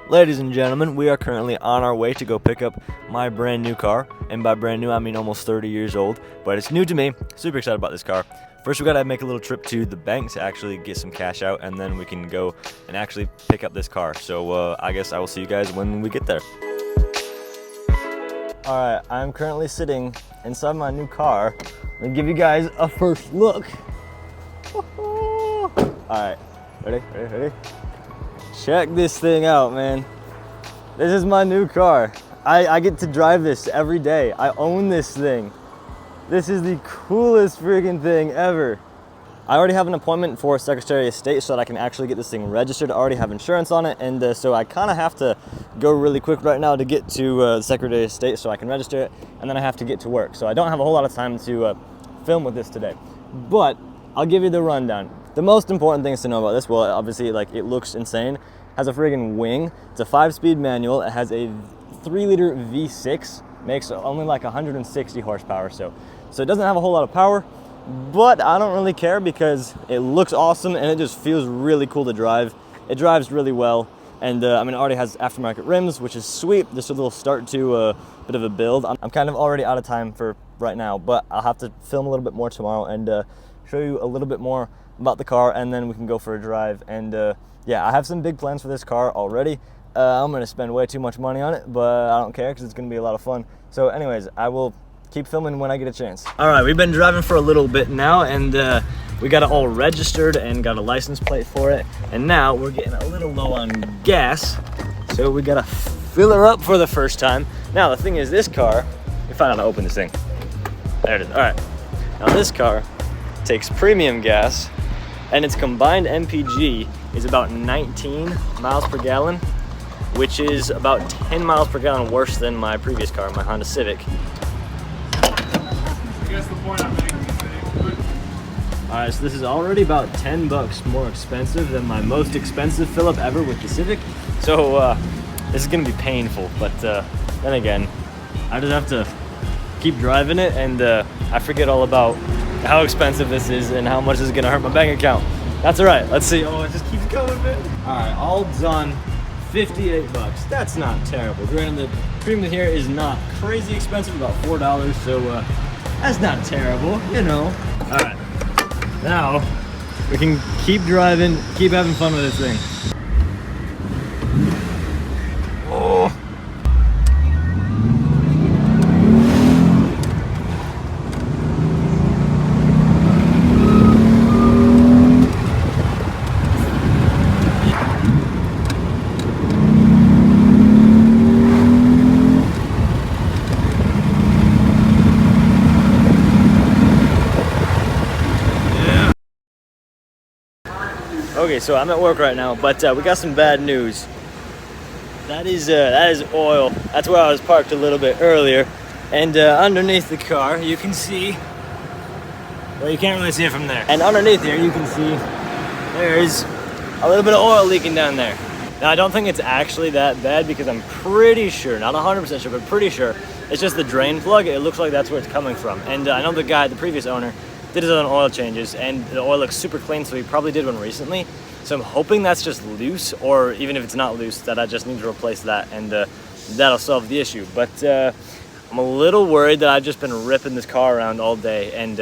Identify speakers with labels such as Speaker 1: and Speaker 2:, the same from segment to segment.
Speaker 1: Ladies and gentlemen, we are currently on our way to go pick up my brand new car. And by brand new, I mean almost 30 years old. But it's new to me. Super excited about this car. First, we gotta make a little trip to the bank to actually get some cash out. And then we can go and actually pick up this car. So I guess I will see you guys when we get there. Alright, I'm currently sitting inside my new car. I'm gonna give you guys a first look. Alright, ready? Check this thing out, man. This is my new car. I get to drive this every day. I own this thing. This is the coolest freaking thing ever. I already have an appointment for Secretary of State so that I can actually get this thing registered. I already have insurance on it, and so I kind of have to go really quick right now to get to the Secretary of State so I can register it, and then I have to get to work. So I don't have a whole lot of time to film with this today. But I'll give you the rundown. The most important things to know about this, well, obviously, like, it looks insane. Has a friggin' wing. It's a 5-speed manual. It has a 3-liter V6. Makes only like 160 horsepower. So it doesn't have a whole lot of power, but I don't really care because it looks awesome and it just feels really cool to drive. It drives really well. And I mean, it already has aftermarket rims, which is sweet. Just a little start to a bit of a build. I'm kind of already out of time for right now, but I'll have to film a little bit more tomorrow and show you a little bit more about the car, and then we can go for a drive. And yeah, I have some big plans for this car already. I'm gonna spend way too much money on it, but I don't care because it's gonna be a lot of fun. So anyways, I will keep filming when I get a chance. All right, we've been driving for a little bit now, and we got it all registered and got a license plate for it. And now we're getting a little low on gas, so we gotta fill her up for the first time. Now the thing is, this car, let me find out how to open this thing. There it is. All right, now this car takes premium gas, and its combined MPG is about 19 miles per gallon, which is about 10 miles per gallon worse than my previous car, my Honda Civic.
Speaker 2: I guess the point I'm making is
Speaker 1: Alright, so this is already about 10 bucks more expensive than my most expensive fill-up ever with the Civic. So this is gonna be painful, but then again, I just have to keep driving it, and I forget all about how expensive this is and how much this is gonna hurt my bank account. That's all right. Let's see. Oh, it just keeps going, man. All right, all done. 58 bucks. That's not terrible. Granted, the premium here is not crazy expensive, about $4. So that's not terrible, you know. All right, now we can keep driving, keep having fun with this thing. Oh. Okay, so I'm at work right now, but we got some bad news. That is oil. That's where I was parked a little bit earlier, and underneath the car you can see. Well, you can't really see it from there. And underneath here you can see there's a little bit of oil leaking down there. Now I don't think it's actually that bad because I'm pretty sure, not 100% sure, but pretty sure it's just the drain plug. It looks like that's where it's coming from. And I know the guy, the previous owner, did his own oil changes, and the oil looks super clean, so he probably did one recently. So I'm hoping that's just loose, or even if it's not loose, that I just need to replace that, and that'll solve the issue. But I'm a little worried that I've just been ripping this car around all day, and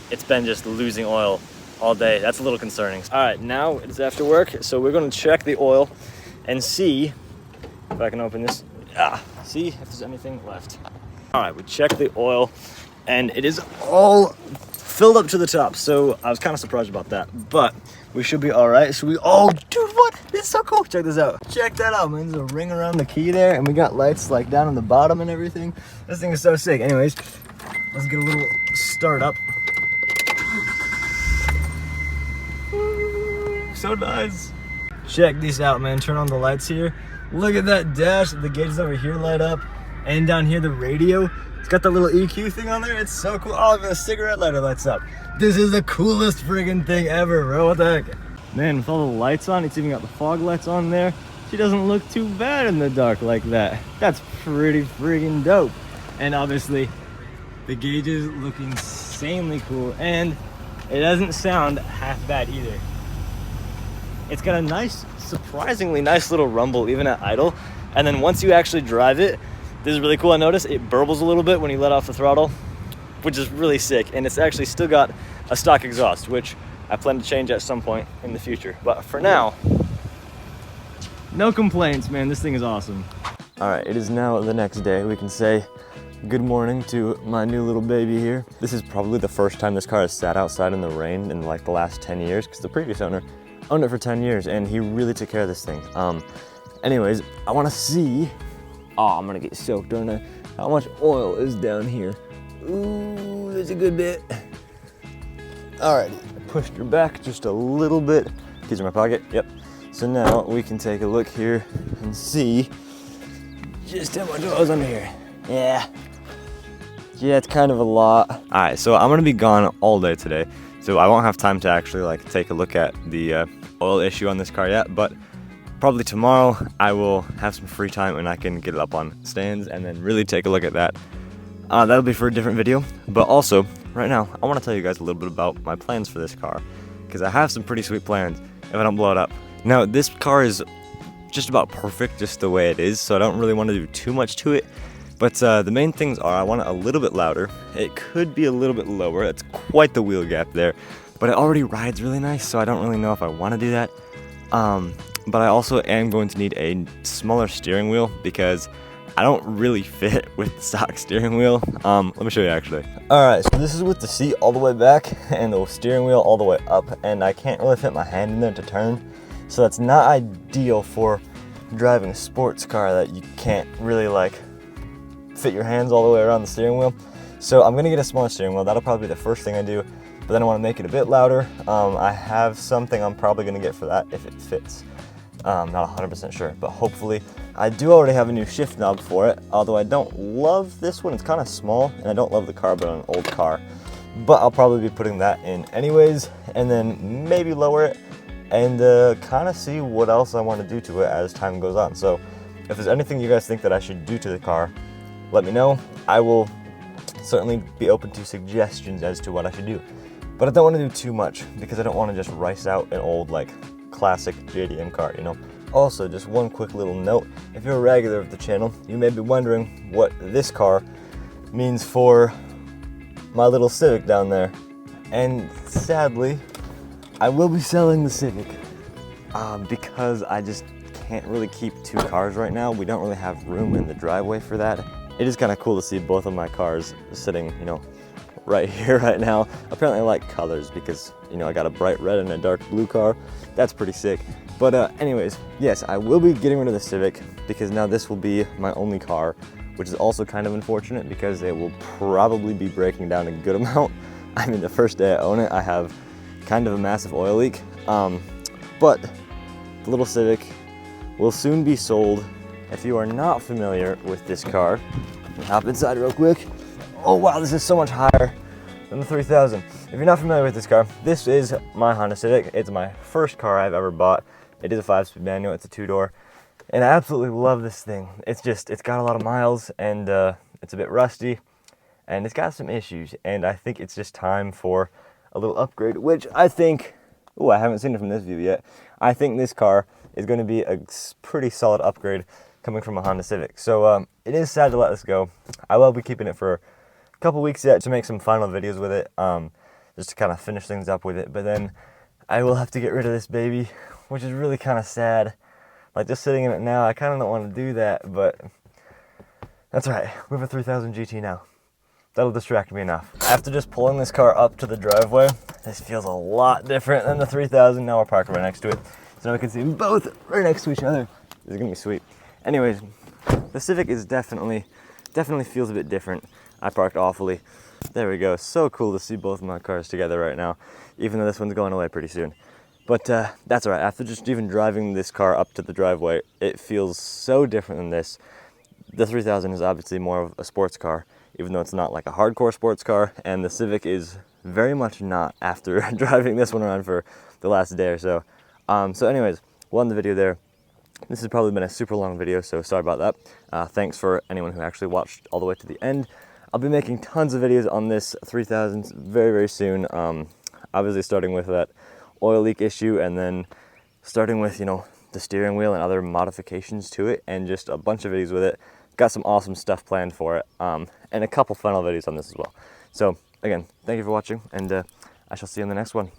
Speaker 1: it's been just losing oil all day. That's a little concerning. All right, now it's after work, so we're gonna check the oil and see if I can open this. See if there's anything left. All right, we checked the oil, and it is all filled up to the top, so I was kind of surprised about that, but we should be all right. So oh, dude, what? It's so cool. Check this out. Check that out, man. There's a ring around the key there, and we got lights like down on the bottom and everything. This thing is so sick. Anyways, let's get a little start up. So nice. Check these out, man. Turn on the lights here. Look at that dash. The gauges over here light up, and down here the radio. It's got the little EQ thing on there. It's so cool. Oh, even a cigarette lighter lights up. This is the coolest friggin' thing ever, bro. What the heck? Man, with all the lights on, it's even got the fog lights on there. She doesn't look too bad in the dark like that. That's pretty friggin' dope. And obviously, the gauges look insanely cool, and it doesn't sound half bad either. It's got a nice, surprisingly nice little rumble even at idle. And then once you actually drive it, this is really cool. I noticed it burbles a little bit when you let off the throttle, which is really sick. And it's actually still got a stock exhaust, which I plan to change at some point in the future. But for now, no complaints, man. This thing is awesome. All right, it is now the next day. We can say good morning to my new little baby here. This is probably the first time this car has sat outside in the rain in like the last 10 years, because the previous owner owned it for 10 years and he really took care of this thing. Anyways, I want to see, I'm gonna get soaked, aren't I? How much oil is down here? Ooh, there's a good bit. All right, pushed her back just a little bit. Keys in my pocket, yep. So now we can take a look here and see just how much oil is under here. Yeah, it's kind of a lot. All right, so I'm gonna be gone all day today, so I won't have time to actually like take a look at the oil issue on this car yet, but probably tomorrow I will have some free time and I can get it up on stands and then really take a look at that. That'll be for a different video, but also right now I want to tell you guys a little bit about my plans for this car, because I have some pretty sweet plans if I don't blow it up. Now this car is just about perfect just the way it is, so I don't really want to do too much to it, but the main things are I want it a little bit louder. It could be a little bit lower. It's quite the wheel gap there, but it already rides really nice, so I don't really know if I want to do that. But I also am going to need a smaller steering wheel because I don't really fit with the stock steering wheel. Let me show you actually. All right, so this is with the seat all the way back and the steering wheel all the way up, and I can't really fit my hand in there to turn. So that's not ideal for driving a sports car that you can't really like fit your hands all the way around the steering wheel. So I'm gonna get a smaller steering wheel. That'll probably be the first thing I do, but then I wanna make it a bit louder. I have something I'm probably gonna get for that if it fits. Not 100% sure, but hopefully. I do already have a new shift knob for it, although I don't love this one. It's kind of small, and I don't love the carbon on an old car, but I'll probably be putting that in anyways, and then maybe lower it and kind of see what else I want to do to it as time goes on. So if there's anything you guys think that I should do to the car, let me know. I will certainly be open to suggestions as to what I should do, but I don't want to do too much because I don't want to just rice out an old like classic JDM car, you know. Also, just one quick little note, if you're a regular of the channel, you may be wondering what this car means for my little Civic down there. And sadly, I will be selling the Civic because I just can't really keep two cars right now. We don't really have room in the driveway for that. It is kind of cool to see both of my cars sitting, you know, right here right now. Apparently I like colors because, you know, I got a bright red and a dark blue car. That's pretty sick. But anyways, yes, I will be getting rid of the Civic because now this will be my only car, which is also kind of unfortunate because it will probably be breaking down a good amount. I mean, the first day I own it, I have kind of a massive oil leak. But the little Civic will soon be sold. If you are not familiar with this car, let me hop inside real quick. Oh wow, this is so much higher than the 3000. If you're not familiar with this car, this is my Honda Civic. It's my first car I've ever bought. It is a 5-speed manual, it's a 2-door, and I absolutely love this thing. It's got a lot of miles, and it's a bit rusty, and it's got some issues, and I think it's just time for a little upgrade, which I think, I haven't seen it from this view yet. I think this car is going to be a pretty solid upgrade coming from a Honda Civic. So it is sad to let this go. I will be keeping it for a couple weeks yet to make some final videos with it, just to kind of finish things up with it, but then I will have to get rid of this baby, which is really kind of sad. Like, just sitting in it now, I kind of don't want to do that, but that's right. We have a 3000 GT now. That'll distract me enough. After just pulling this car up to the driveway, this feels a lot different than the 3000. Now we're parked right next to it, so now we can see them both right next to each other. This is gonna be sweet. Anyways, the Civic is definitely feels a bit different. I parked awfully. There we go. So cool to see both of my cars together right now, even though this one's going away pretty soon. But that's all right. After just even driving this car up to the driveway, it feels so different than this. The 3000 is obviously more of a sports car, even though it's not like a hardcore sports car, and the Civic is very much not after driving this one around for the last day or so. So anyways, we'll end the video there. This has probably been a super long video, so sorry about that. Thanks for anyone who actually watched all the way to the end. I'll be making tons of videos on this 3000 very, very soon. Obviously starting with that oil leak issue and then starting with, you know, the steering wheel and other modifications to it, and just a bunch of videos with it. Got some awesome stuff planned for it, and a couple final videos on this as well. So again, thank you for watching, and I shall see you in the next one.